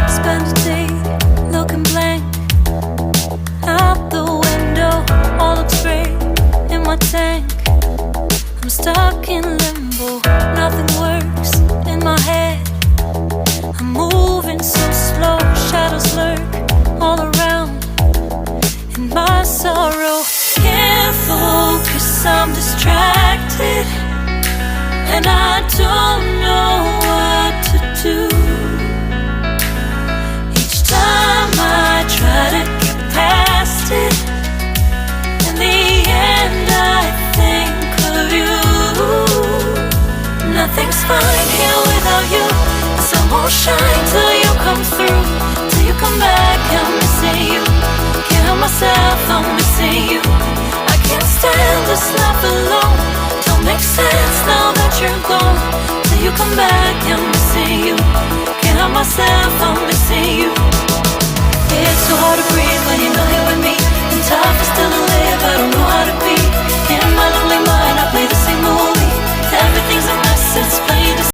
Spend a day looking blank out the window, all looks great in my tank. I'm stuck in limbo, nothing works in my head. I'm moving so slow, shadows lurk all around. In my sorrow, can't focus, I'm distracted, and I don't know what to do. Each time I try to get past it, in the end I think of you. Nothing's fine here without you. The sun won't shine till you come through, till you come back. I'm missing you, can't help myself, I'm missing you. I can't stand this life alone, don't make sense now that you're gone. Till you come back, I'm missing you, can't help myself, I'm missing you.